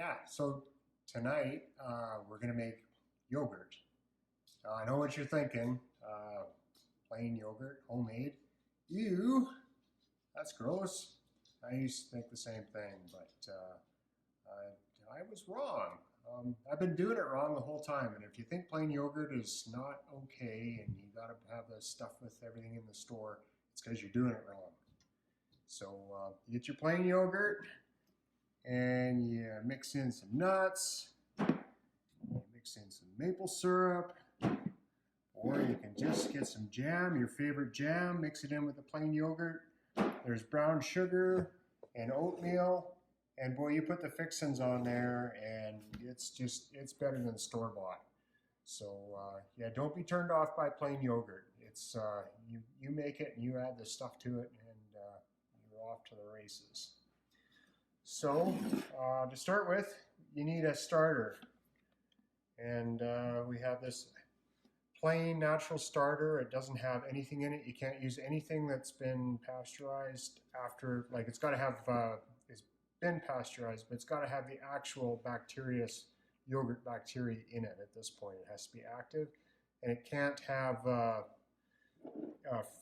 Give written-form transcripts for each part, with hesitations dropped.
Yeah, so tonight we're gonna make yogurt. I know what you're thinking. Plain yogurt, homemade. Ew, that's gross. I used to think the same thing, but I was wrong. I've been doing it wrong the whole time. And if you think plain yogurt is not okay and you gotta have the stuff with everything in the store, it's because you're doing it wrong. So you get your plain yogurt and you mix in some nuts. You mix in some maple syrup, or you can just get some jam, your favorite jam, mix it in with the plain yogurt. There's brown sugar and oatmeal, and boy, you put the fixins on there and it's better than store-bought. So yeah, don't be turned off by plain yogurt. It's you make it and you add the stuff to it, and you're off to the races. So to start with, you need a starter. And we have this plain natural starter. It doesn't have anything in it. You can't use anything that's been pasteurized after, like it's got to have, it's been pasteurized, but it's got to have the actual yogurt bacteria in it at this point. It has to be active. And it can't have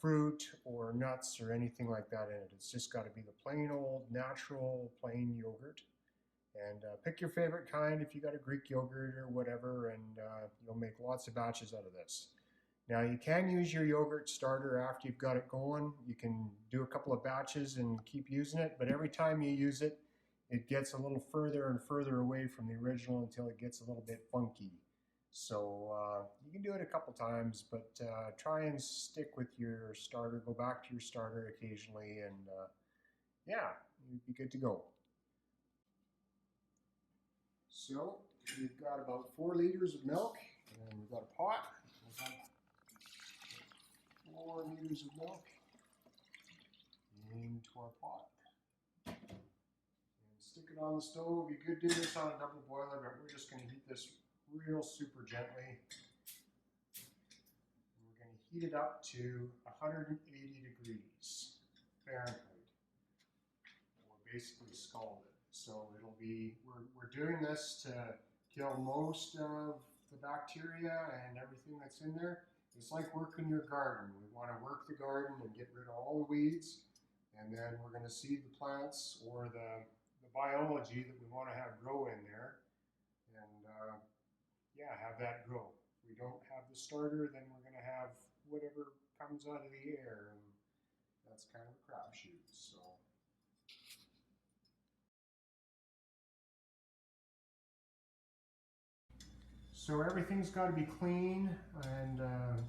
fruit or nuts or anything like that in it. It's just got to be the plain old natural plain yogurt. And pick your favorite kind if you got a Greek yogurt or whatever, and you'll make lots of batches out of this. Now you can use your yogurt starter after you've got it going. You can do a couple of batches and keep using it, but every time you use it, it gets a little further and further away from the original until it gets a little bit funky. So you can do it a couple times, but try and stick with your starter. Go back to your starter occasionally, and yeah, you'd be good to go. So we've got about 4 liters of milk, and we've got a pot. We've got 4 liters of milk into our pot. And stick it on the stove. You could do this on a double boiler, but we're just going to heat this real super gently. And we're going to heat it up to 180 degrees Fahrenheit, or basically scald it. So it'll be, we're doing this to kill most of the bacteria and everything that's in there. It's like working your garden. We want to work the garden and get rid of all the weeds, and then we're going to seed the plants or the biology that we want to have grow in there, and yeah, have that grow. If we don't have the starter, then we're going to have whatever comes out of the air, and that's kind of a crapshoot. So everything's got to be clean and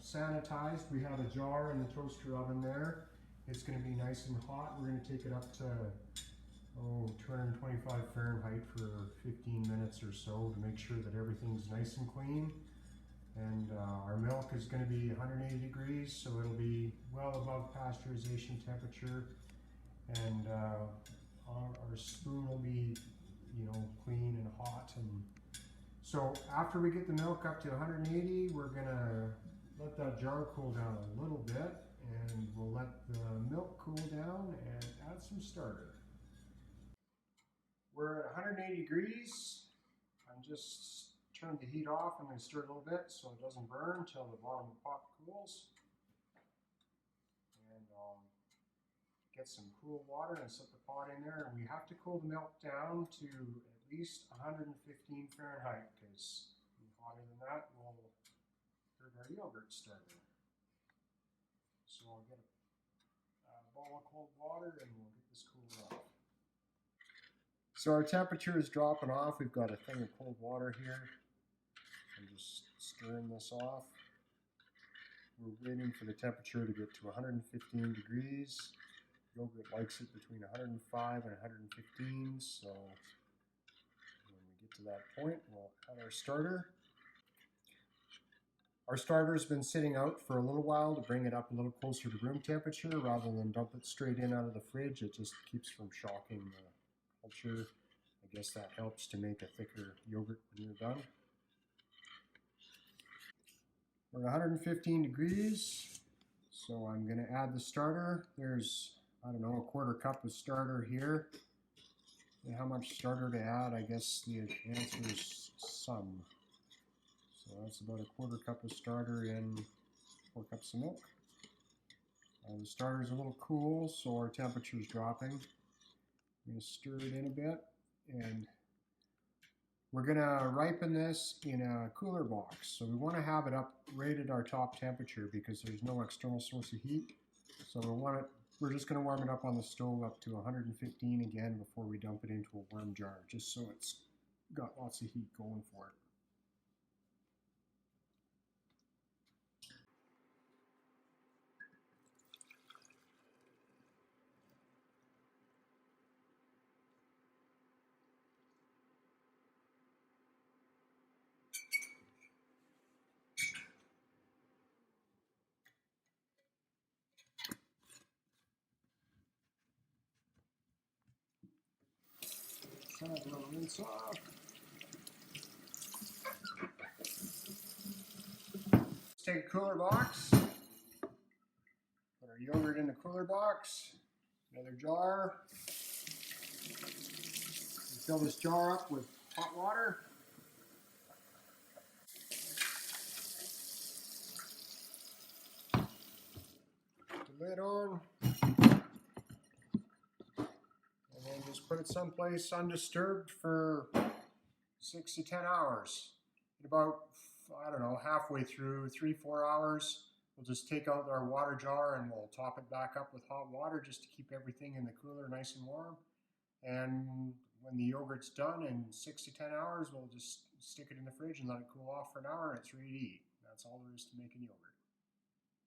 sanitized. We have a jar in the toaster oven there. It's going to be nice and hot. We're going to take it up to 225 Fahrenheit for 15 minutes or so to make sure that everything's nice and clean. And our milk is going to be 180 degrees, so it'll be well above pasteurization temperature. And our spoon will be, clean and hot. And so after we get the milk up to 180, we're gonna let that jar cool down a little bit, and we'll let the milk cool down and add some starter. We're at 180 degrees. I'm just turned the heat off. I'm gonna stir it a little bit so it doesn't burn until the bottom of the pot cools. And get some cool water and set the pot in there. And we have to cool the milk down to at least 115 Fahrenheit, because hotter than that will hurt our yogurt starter. So I'll get a bowl of cold water and we'll get this cooled off. So our temperature is dropping off. We've got a thing of cold water here. I'm just stirring this off. We're waiting for the temperature to get to 115 degrees. Yogurt likes it between 105 and 115, so when we get to that point, we'll add our starter. Our starter's been sitting out for a little while to bring it up a little closer to room temperature rather than dump it straight in out of the fridge. It just keeps from shocking the culture. I guess that helps to make a thicker yogurt when you're done. We're at 115 degrees, so I'm going to add the starter. There's, I don't know, a 1/4 cup of starter here. And how much starter to add? I guess the answer is some. So that's about a quarter cup of starter in 4 cups of milk. The starter is a little cool, so our temperature is dropping. I'm going to stir it in a bit, and we're going to ripen this in a cooler box. So we want to have it up right at our top temperature because there's no external source of heat. So we're just going to warm it up on the stove up to 115 again before we dump it into a warm jar, just so it's got lots of heat going for it. That little rinse off. Let's take a cooler box, put our yogurt in the cooler box, another jar. Fill this jar up with hot water. Put the lid on. And then just put it someplace undisturbed for 6 to 10 hours. At about, I don't know, halfway through, 3-4 hours, we'll just take out our water jar and we'll top it back up with hot water just to keep everything in the cooler nice and warm. And when the yogurt's done in 6 to 10 hours, we'll just stick it in the fridge and let it cool off for an hour, and it's ready to eat. That's all there is to making yogurt.